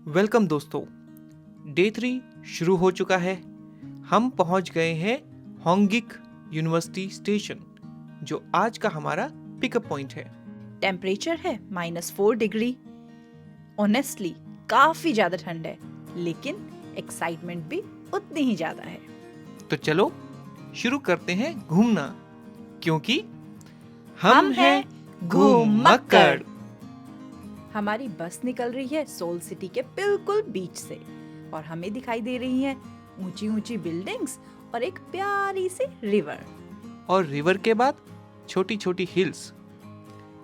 Welcome दोस्तों। Day 3 शुरू हो चुका है। हम पहुंच गए हैं होंगिक यूनिवर्सिटी स्टेशन, जो आज का हमारा पिकअप पॉइंट है। टेम्परेचर है -4 डिग्री। ऑनेस्टली काफी ज्यादा ठंड है, लेकिन एक्साइटमेंट भी उतनी ही ज्यादा है। तो चलो शुरू करते हैं घूमना, क्योंकि हम हैं घूमक्कड़। हमारी बस निकल रही है सोल सिटी के बिल्कुल बीच से और हमें दिखाई दे रही हैं ऊंची ऊंची बिल्डिंग्स और एक प्यारी सी रिवर। और रिवर के बाद छोटी छोटी हिल्स।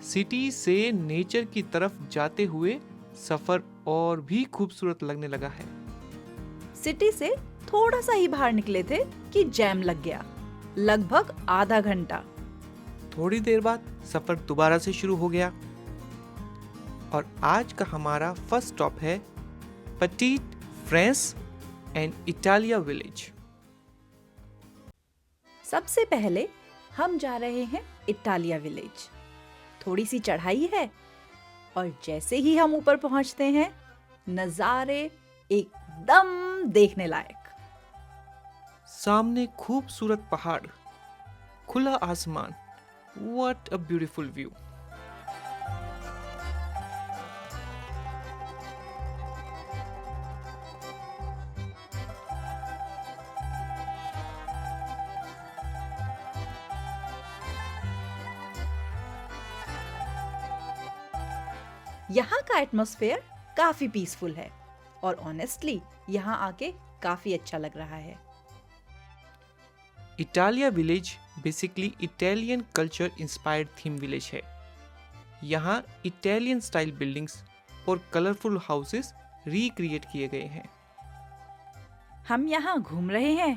सिटी से नेचर की तरफ जाते हुए सफर और भी खूबसूरत लगने लगा है। सिटी से थोड़ा सा ही बाहर निकले थे कि जैम लग गया, लगभग आधा घंटा। थोड़ी देर बाद सफर दोबारा से शुरू हो गया और आज का हमारा फर्स्ट स्टॉप है पटीट फ्रांस एंड इटालिया विलेज। सबसे पहले हम जा रहे हैं इटालिया विलेज। थोड़ी सी चढ़ाई है और जैसे ही हम ऊपर पहुंचते हैं, नजारे एकदम देखने लायक। सामने खूबसूरत पहाड़, खुला आसमान, व्हाट अ ब्यूटीफुल व्यू। यहाँ का एटमॉस्फेयर काफी पीसफुल है और ऑनेस्टली यहाँ आके काफी अच्छा लग रहा है। Italia village basically Italian culture inspired theme village है। यहाँ इटालियन स्टाइल बिल्डिंग्स और कलरफुल हाउसेस रिक्रिएट किए गए हैं। हम यहाँ घूम रहे हैं,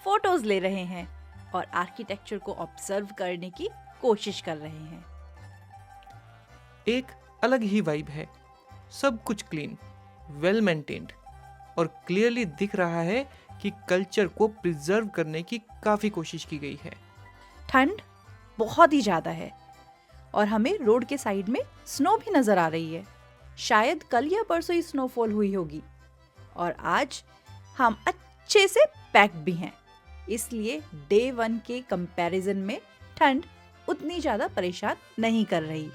फोटोज ले रहे हैं और आर्किटेक्चर को ऑब्जर्व करने की कोशिश कर रहे हैं। एक अलग ही वाइब है। सब कुछ क्लीन, वेल मेंटेन्ड और क्लियरली दिख रहा है कि कल्चर को प्रिजर्व करने की काफी कोशिश की गई है। ठंड बहुत ही ज्यादा है और हमें रोड के साइड में स्नो भी नजर आ रही है। शायद कल या परसों ही स्नोफॉल हुई होगी और आज हम अच्छे से पैक्ड भी हैं, इसलिए डे 1 के कंपैरिजन में ठंड उतनी ज्यादा परेशान नहीं कर रही।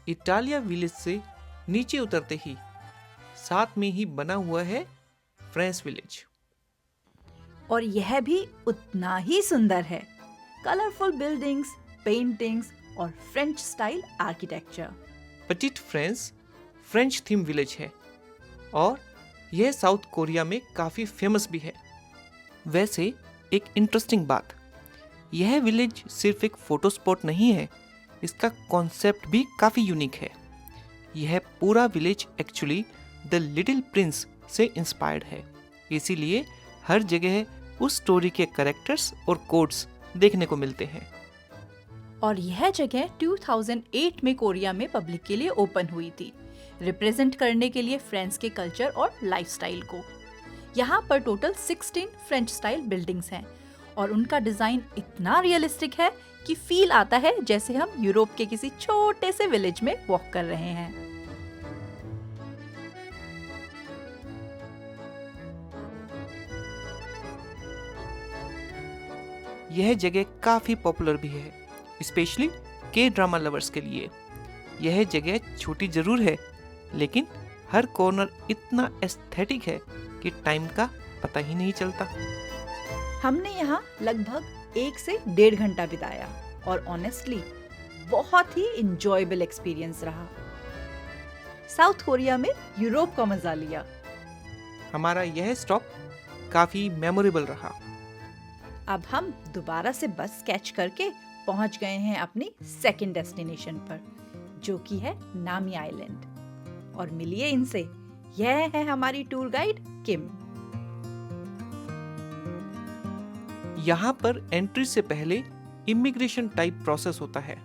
इटालिया विलेज से नीचे उतरते ही साथ में ही बना हुआ है फ्रांस विलेज। और यह भी उतना ही सुंदर है। कलरफुल बिल्डिंग्स, पेंटिंग्स और French style architecture. Petite France French theme village है और यह साउथ कोरिया में काफी फेमस भी है। वैसे एक इंटरेस्टिंग बात, यह विलेज सिर्फ एक फोटो स्पॉट नहीं है, इसका कॉन्सेप्ट भी काफी यूनिक है। यह पूरा village actually the little Prince से इंस्पायर्ड है, इसीलिए हर जगह उस स्टोरी के कैरेक्टर्स और कोड्स देखने को मिलते हैं। और यह जगह 2008 में कोरिया में पब्लिक के लिए ओपन हुई थी, रिप्रेजेंट करने के लिए फ्रांस के कल्चर और लाइफस्टाइल को। यहाँ पर टोटल 16 फ्रेंच स्टाइल बिल्डिंग्स हैं और उनका डिजाइन इतना रियलिस्टिक है कि फील आता है जैसे हम यूरोप के किसी छोटे से विलेज में वॉक कर रहे हैं। यह जगह काफी पॉपुलर भी है, स्पेशली के ड्रामा लवर्स के लिए। यह जगह छोटी जरूर है, लेकिन हर कॉर्नर इतना एस्थेटिक है कि टाइम का पता ही नहीं चलता। हमने यहाँ लगभग 1 से 1.5 घंटा बिताया और ऑनेस्टली बहुत ही इंजॉयबल एक्सपीरियंस रहा। साउथ कोरिया में यूरोप का मजा लिया। हमारा यह स्टॉप काफी मेमोरेबल रहा। अब हम दोबारा से बस कैच करके पहुंच गए हैं अपनी सेकंड डेस्टिनेशन पर, जो कि है नामी आइलैंड। और मिलिए इनसे, यह है हमारी टूर गाइड किम। यहाँ पर एंट्री से पहले इमिग्रेशन टाइप प्रोसेस होता है।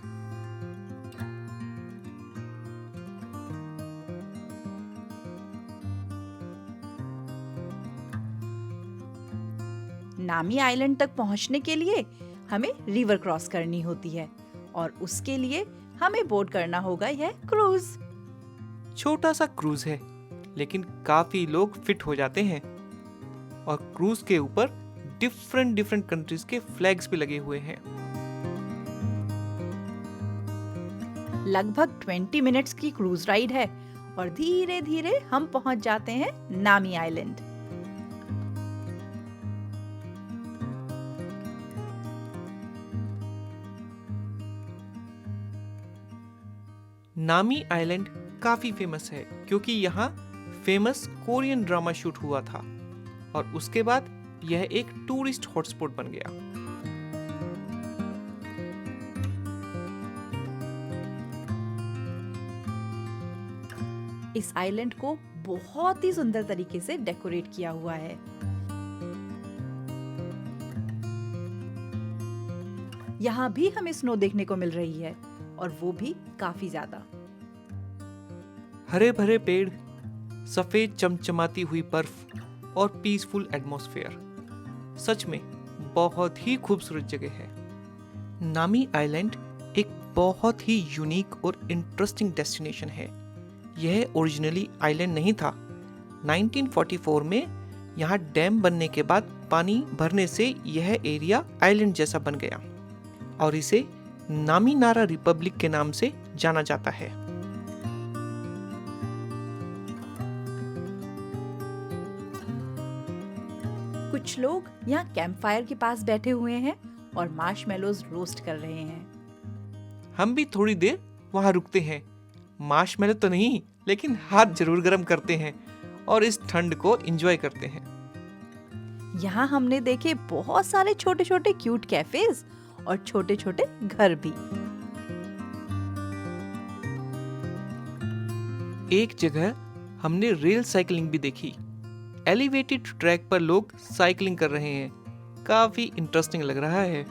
नामी आइलैंड तक पहुंचने के लिए हमें रिवर क्रॉस करनी होती है और उसके लिए हमें बोर्ड करना होगा यह क्रूज। छोटा सा क्रूज है, लेकिन काफी लोग फिट हो जाते हैं। और क्रूज के ऊपर डिफरेंट कंट्रीज के फ्लैग्स भी लगे हुए हैं। लगभग 20 मिनट्स की क्रूज राइड है और धीरे धीरे हम पहुंच जाते हैं नामी आइलैंड। नामी आइलैंड काफी फेमस है क्योंकि यहाँ फेमस कोरियन ड्रामा शूट हुआ था और उसके बाद यह एक टूरिस्ट हॉटस्पॉट बन गया। इस आइलैंड को बहुत ही सुंदर तरीके से डेकोरेट किया हुआ है। यहाँ भी हमें स्नो देखने को मिल रही है और वो भी काफी ज्यादा। हरे भरे पेड़, सफेद चमचमाती हुई बर्फ और पीसफुल एटमॉस्फेयर, सच में बहुत ही खूबसूरत जगह है। नामी आइलैंड एक बहुत ही यूनिक और इंटरेस्टिंग डेस्टिनेशन है। यह ओरिजिनली आइलैंड नहीं था। 1944 में यहाँ डैम बनने के बाद पानी भरने से यह एरिया आइलैंड जैसा बन गया और इसे नामी नारा रिपब्लिक के नाम से जाना जाता है। कुछ लोग यहाँ कैंप फायर के पास बैठे हुए हैं और मार्शमेलोज रोस्ट कर रहे हैं। हम भी थोड़ी देर वहां रुकते हैं। मार्शमेलो तो नहीं, लेकिन हाथ जरूर गर्म करते हैं और इस ठंड को एंजॉय करते हैं। यहाँ हमने देखे बहुत सारे छोटे छोटे क्यूट कैफेज और छोटे छोटे घर भी। एक जगह हमने रेल साइकिलिंग भी देखी। एलिवेटेड ट्रैक पर लोग साइकिलिंग कर रहे हैं। काफी इंटरेस्टिंग लग रहा है।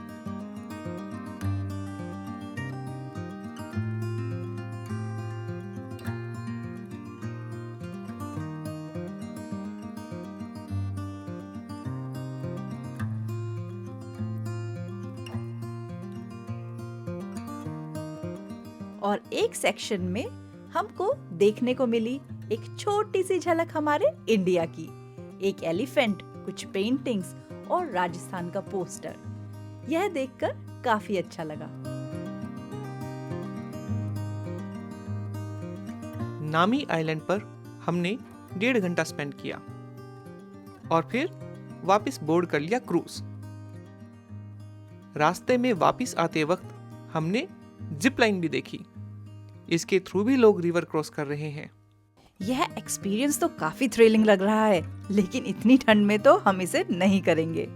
और एक सेक्शन में हमको देखने को मिली एक छोटी सी झलक हमारे इंडिया की। एक एलिफेंट, कुछ पेंटिंग्स और राजस्थान का पोस्टर। यह देखकर काफी अच्छा लगा। नामी आइलैंड पर हमने 1.5 घंटा स्पेंड किया और फिर वापस बोर्ड कर लिया क्रूज। रास्ते में वापस आते वक्त हमने जिप लाइन भी देखी। इसके थ्रू भी लोग रिवर क्रॉस कर रहे हैं। यह एक्सपीरियंस तो काफी थ्रिलिंग लग रहा है, लेकिन इतनी ठंड में तो हम इसे नहीं करेंगे।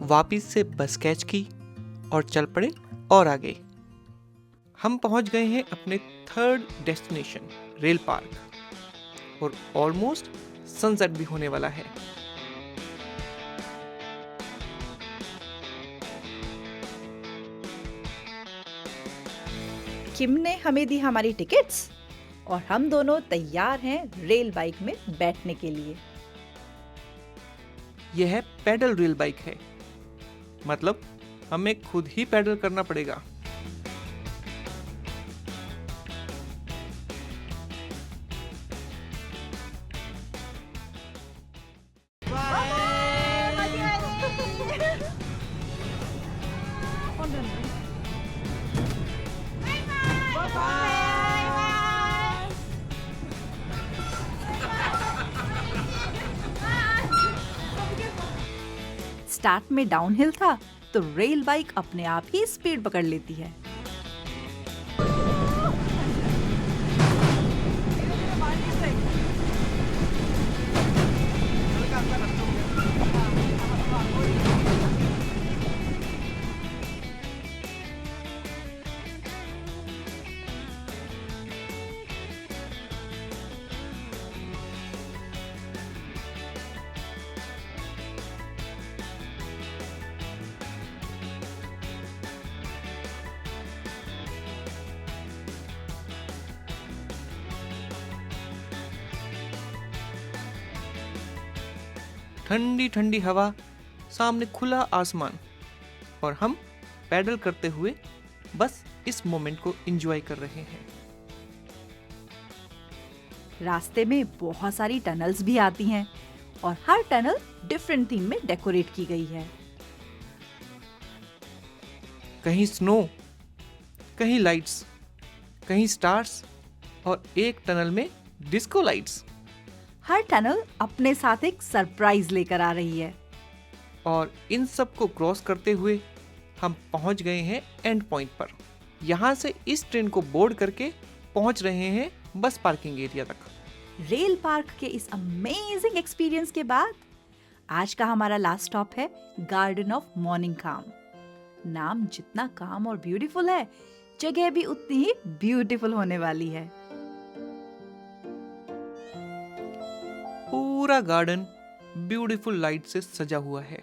वापिस से बस कैच की और चल पड़े और आगे। हम पहुंच गए हैं अपने 3rd डेस्टिनेशन रेल पार्क और ऑलमोस्ट सनसेट भी होने वाला है। किम ने हमें दी हमारी टिकट्स और हम दोनों तैयार हैं रेल बाइक में बैठने के लिए। यह पैडल रेल बाइक है, मतलब हमें खुद ही पैडल करना पड़ेगा। स्टार्ट में डाउनहिल था तो रेल बाइक अपने आप ही स्पीड पकड़ लेती है। ठंडी ठंडी हवा, सामने खुला आसमान और हम पैडल करते हुए बस इस मोमेंट को एंजॉय कर रहे हैं। रास्ते में बहुत सारी टनल्स भी आती हैं और हर टनल डिफरेंट थीम में डेकोरेट की गई है। कहीं स्नो, कहीं लाइट्स, कहीं स्टार्स और एक टनल में डिस्को लाइट्स। हर टनल अपने साथ एक सरप्राइज लेकर आ रही है। और इन सब को क्रॉस करते हुए हम पहुंच गए हैं एंड पॉइंट पर। यहाँ से इस ट्रेन को बोर्ड करके पहुंच रहे हैं बस पार्किंग एरिया तक। रेल पार्क के इस अमेजिंग एक्सपीरियंस के बाद आज का हमारा लास्ट स्टॉप है गार्डन ऑफ मॉर्निंग काम। नाम जितना काम और ब्यूटीफुल है, जगह भी उतनी ही ब्यूटीफुल होने वाली है। पूरा गार्डन ब्यूटीफुल लाइट से सजा हुआ है।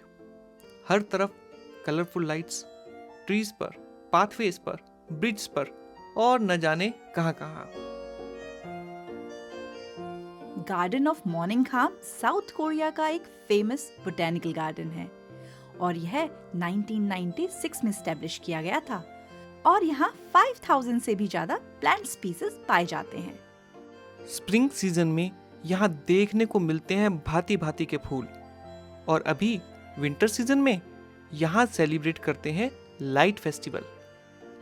हर तरफ कलरफुल लाइट्स, ट्रीज पर, पाथवेज पर, ब्रिज पर और न जाने कहां कहां। गार्डन ऑफ मॉर्निंग खाम साउथ कोरिया का एक फेमस बोटेनिकल गार्डन है और यह 1996 में स्टैब्लिश किया गया था और यहाँ 5000 से भी ज्यादा प्लांट स्पीसीज पाए जाते हैं। स्प्रिंग सीजन में यहाँ देखने को मिलते हैं भांति भांति के फूल और अभी विंटर सीजन में यहाँ सेलिब्रेट करते हैं लाइट फेस्टिवल।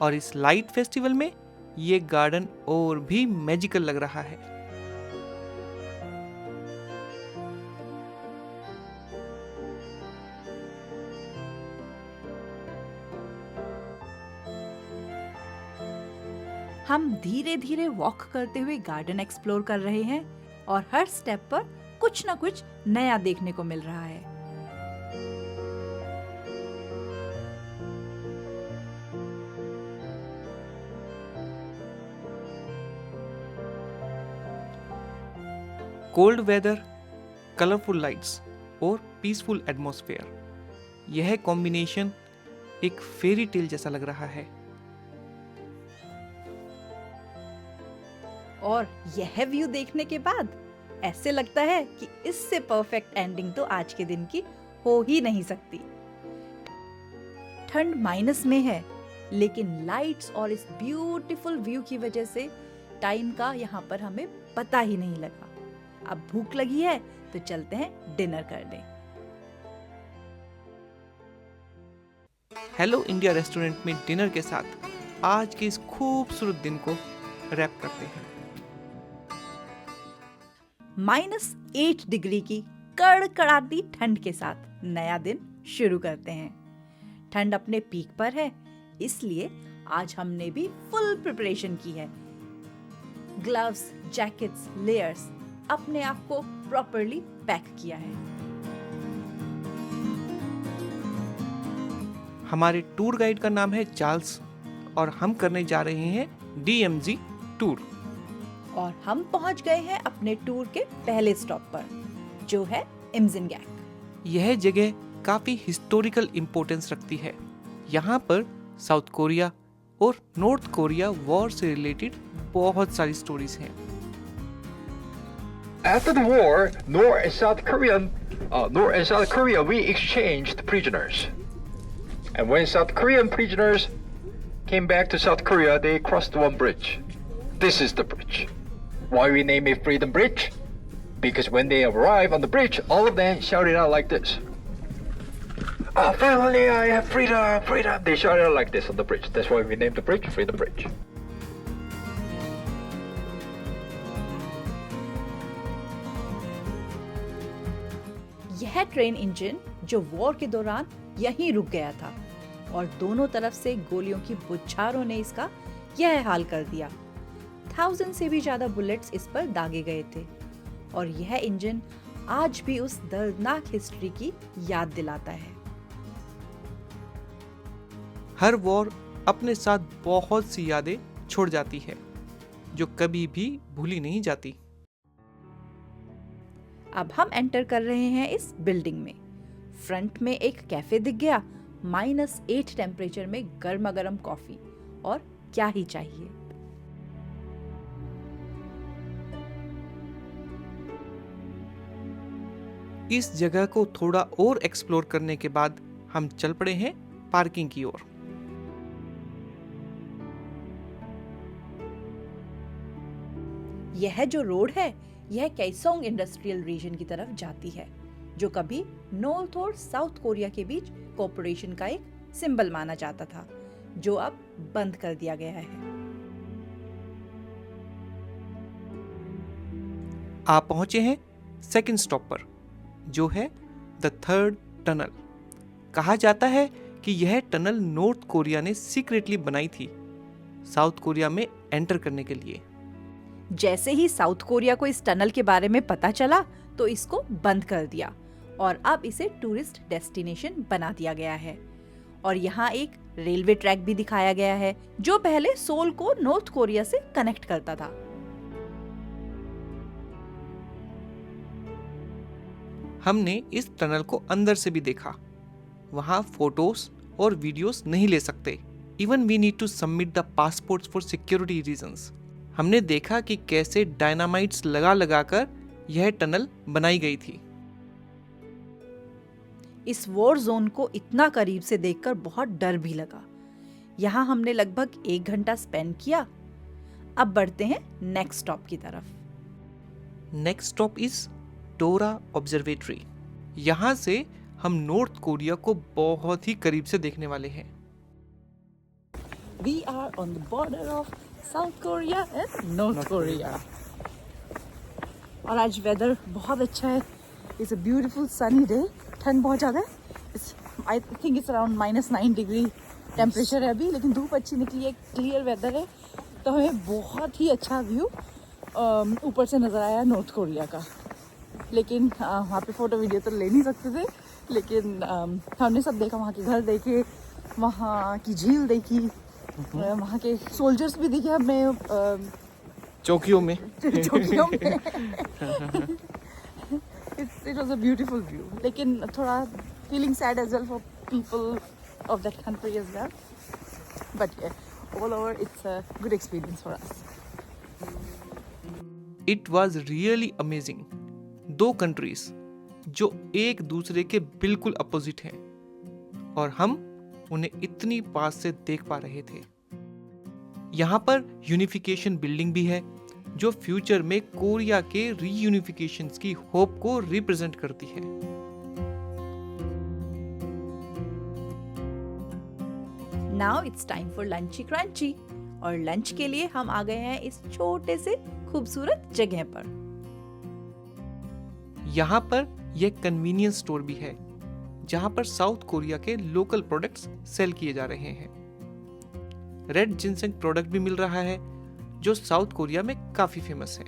और इस लाइट फेस्टिवल में ये गार्डन और भी मैजिकल लग रहा है। हम धीरे धीरे वॉक करते हुए गार्डन एक्सप्लोर कर रहे हैं और हर स्टेप पर कुछ ना कुछ नया देखने को मिल रहा है। कोल्ड वेदर, कलरफुल लाइट्स और पीसफुल एटमॉस्फेयर, यह कॉम्बिनेशन एक फेरी टेल जैसा लग रहा है। और यह व्यू देखने के बाद ऐसे लगता है कि इससे परफेक्ट एंडिंग तो आज के दिन की हो ही नहीं सकती। ठंड माइनस में है, लेकिन लाइट्स और इस ब्यूटीफुल व्यू की वजह से टाइम का यहाँ पर हमें पता ही नहीं लगा। अब भूख लगी है तो चलते हैं डिनर करने। हेलो इंडिया रेस्टोरेंट में डिनर के साथ आज के इस खूबसूरत दिन को रैप करते हैं। -8 डिग्री की कड़कड़ाती ठंड के साथ नया दिन शुरू करते हैं। ठंड अपने पीक पर है, इसलिए आज हमने भी फुल प्रिपरेशन की है। ग्लव्स, जैकेट्स, लेयर्स, अपने आप को प्रॉपर्ली पैक किया है। हमारे टूर गाइड का नाम है चार्ल्स और हम करने जा रहे हैं DMZ टूर। और हम पहुंच गए हैं अपने टूर के पहले स्टॉप पर, जो है इम्जिनगैक। यह जगह काफी हिस्टोरिकल इम्पोर्टेंस रखती है। यहाँ पर साउथ कोरिया और नॉर्थ कोरिया वॉर से रिलेटेड बहुत सारी स्टोरीज हैं। After the war, North and South Korea, we exchanged prisoners. And when South Korean prisoners came back to South Korea, they crossed one bridge. This is the bridge. Why we name it Freedom Bridge? Because when they arrived on the bridge, all of them shouted out like this. "Oh, finally I have freedom, freedom!" They shouted out like this on the bridge. That's why we named the bridge Freedom Bridge. यह train engine जो war के दौरान यहीं रुक गया था और दोनों तरफ से गोलियों की बौछारों ने इसका यह हाल कर दिया। 1000 से भी ज्यादा बुलेट्स इस पर दागे गए थे और यह इंजन आज भी उस दर्दनाक हिस्ट्री की याद दिलाता है। हर वॉर अपने साथ बहुत सी यादें छोड़ जाती है जो कभी भी भूली नहीं जाती। अब हम एंटर कर रहे हैं इस बिल्डिंग में। फ्रंट में एक कैफे दिख गया, -8 टेम्परेचर में गर्मा गर्म कॉफी, और क्या ही चाहिए। इस जगह को थोड़ा और एक्सप्लोर करने के बाद हम चल पड़े हैं पार्किंग की ओर। यह जो रोड है यह कैसोंग इंडस्ट्रियल रीजन की तरफ जाती है, जो कभी नॉर्थ और साउथ कोरिया के बीच कोऑपरेशन का एक सिंबल माना जाता था, जो अब बंद कर दिया गया है। आप पहुंचे हैं सेकंड स्टॉप पर, जो है द थर्ड टनल। कहा जाता है कि यह टनल नॉर्थ कोरिया ने सीक्रेटली बनाई थी साउथ कोरिया में एंटर करने के लिए। जैसे ही साउथ कोरिया को इस टनल के बारे में पता चला तो इसको बंद कर दिया और अब इसे टूरिस्ट डेस्टिनेशन बना दिया गया है। और यहाँ एक रेलवे ट्रैक भी दिखाया गया है, जो पहले सोल को नॉर्थ कोरिया से कनेक्ट करता था। हमने इस टनल को अंदर से भी देखा। वहाँ फोटोज और वीडियोस नहीं ले सकते। Even we need to submit the passports for security reasons. हमने देखा कि कैसे डायनामाइट्स लगा कर यह टनल बनाई गई थी। इस वॉर जोन को इतना करीब से देखकर बहुत डर भी लगा। यहाँ हमने लगभग 1 घंटा स्पेंड किया। अब बढ़ते हैं नेक्स्ट स्टॉप की तरफ। नेक्स्ट स्टॉप इज डोरा ऑब्जर्वेटरी। यहाँ से हम नॉर्थ कोरिया को बहुत ही करीब से देखने वाले हैं। We are on the border of South Korea and North Korea. और आज वेदर बहुत अच्छा है। It's a beautiful sunny day. ठंड बहुत ज़्यादा है। I think it's around -9 degree temperature है अभी, लेकिन धूप अच्छी निकली है, क्लियर वेदर है, तो हमें बहुत ही अच्छा व्यू ऊपर से नज़र आया नॉर्थ कोरिया का। लेकिन वहाँ पे फ़ोटो वीडियो तो ले नहीं सकते थे, लेकिन हमने सब देखा। वहाँ के घर देखे, वहाँ की झील देखी, वहाँ के सोल्जर्स भी दिखे हमें चौकियों में। It was a beautiful view, लेकिन थोड़ा feeling sad as well for people of that country as well. But yeah, all over it's a good experience for us. It was really amazing. 2 countries जो एक दूसरे के बिल्कुल opposite हैं और हम उन्हें इतनी पास से देख पा रहे थे। यहाँ पर यूनिफिकेशन बिल्डिंग भी है, जो फ्यूचर में कोरिया के रीयूनिफिकेशन की होप को रिप्रेजेंट करती है। Now it's time for lunchy crunchy, और लंच के लिए हम आ गए हैं इस छोटे से खूबसूरत जगह पर। यहाँ पर यह कन्वीनियंस स्टोर भी है, जहाँ पर साउथ कोरिया के लोकल प्रोडक्ट्स सेल किए जा रहे हैं। रेड जिनसेंग प्रोडक्ट भी मिल रहा है, जो साउथ कोरिया में काफी फेमस है।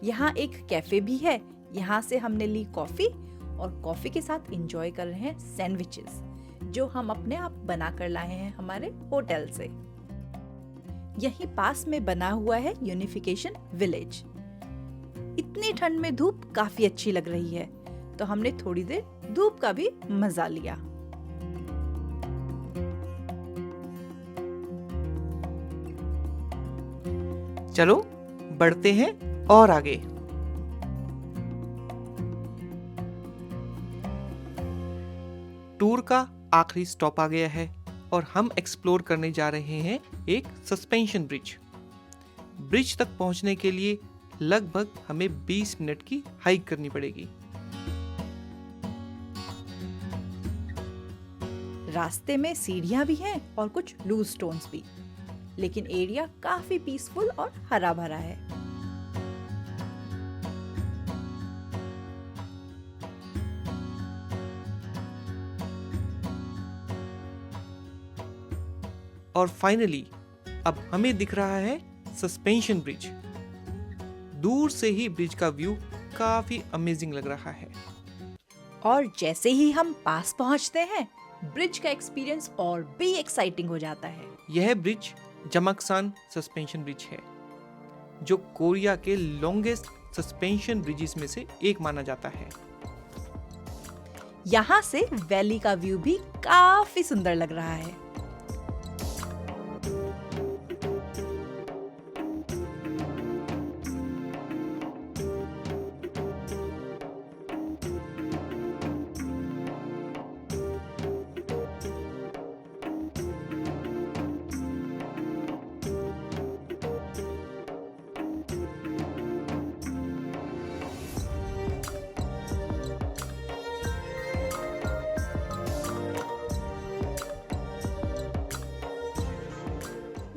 यहाँ एक कैफे भी है। यहाँ से हमने ली कॉफी और कॉफी के साथ एंजॉय कर रहे हैं सैंडविचेस, जो हम अपने आप बना कर लाए हैं हमारे होटल से। यहीं पास में बना हुआ है यूनिफिकेशन विलेज। इतनी ठंड में धूप काफी अच्छी लग रही है, तो हमने थोड़ी देर धूप का भी मजा लिया। चलो बढ़ते हैं और आगे। टूर का आखिरी स्टॉप आ गया है और हम एक्सप्लोर करने जा रहे हैं एक सस्पेंशन ब्रिज। ब्रिज तक पहुंचने के लिए लगभग हमें 20 मिनट की हाइक करनी पड़ेगी। रास्ते में सीढ़ियां भी हैं और कुछ लूज स्टोन्स भी, लेकिन एरिया काफी पीसफुल और हरा भरा है। और फाइनली अब हमें दिख रहा है सस्पेंशन ब्रिज। दूर से ही ब्रिज का व्यू काफी अमेजिंग लग रहा है। और जैसे ही हम पास पहुंचते हैं, ब्रिज का एक्सपीरियंस और भी एक्साइटिंग हो जाता है। यह ब्रिज जमकसान सस्पेंशन ब्रिज है, जो कोरिया के लॉन्गेस्ट सस्पेंशन ब्रिजेस में से एक माना जाता है। यहाँ से वैली का व्यू भी काफी सुंदर लग रहा है।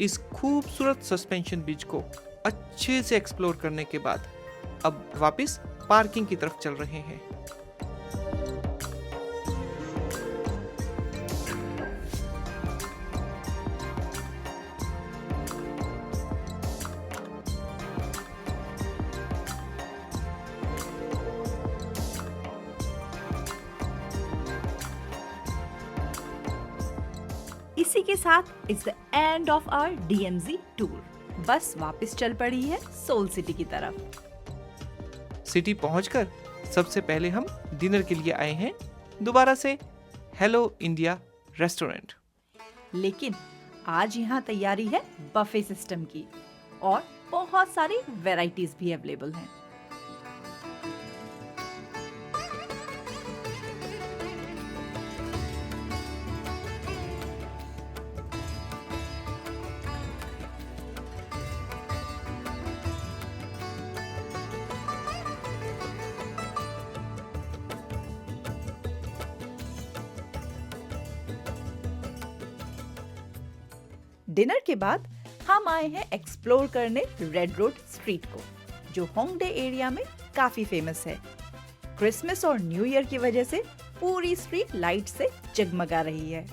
इस खूबसूरत सस्पेंशन ब्रिज को अच्छे से एक्सप्लोर करने के बाद अब वापस पार्किंग की तरफ चल रहे हैं। इसी के साथ it's the end of our DMZ tour. बस वापस चल पड़ी है सोल सिटी की तरफ। सिटी पहुंचकर सबसे पहले हम डिनर के लिए आए हैं दोबारा से हेलो इंडिया रेस्टोरेंट। लेकिन आज यहाँ तैयारी है बफे सिस्टम की और बहुत सारी वैरायटीज भी अवेलेबल हैं। डिनर के बाद हम आए हैं एक्सप्लोर करने रेड रोड स्ट्रीट को, जो होंगडे एरिया में काफी फेमस है। क्रिसमस और न्यू ईयर की वजह से पूरी स्ट्रीट लाइट से जगमगा रही है।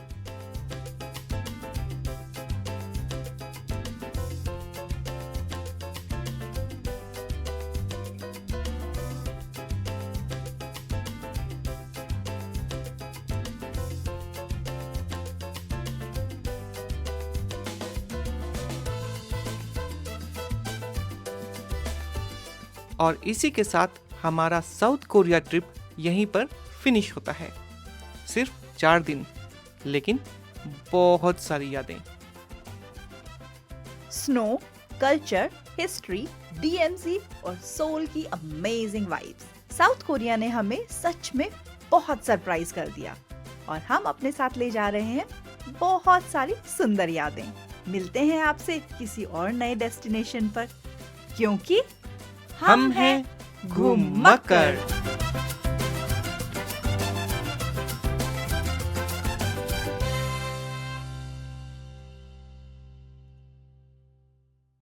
और इसी के साथ हमारा साउथ कोरिया ट्रिप यहीं पर फिनिश होता है। सिर्फ 4 दिन, लेकिन बहुत सारी यादें। स्नो, कल्चर, हिस्ट्री, DMZ और सोल की अमेजिंग वाइब्स। साउथ कोरिया ने हमें सच में बहुत सरप्राइज कर दिया और हम अपने साथ ले जा रहे हैं बहुत सारी सुंदर यादें। मिलते हैं आपसे किसी और नए डेस्टिनेशन पर, क्योंकि हम हैं घुमक्कर।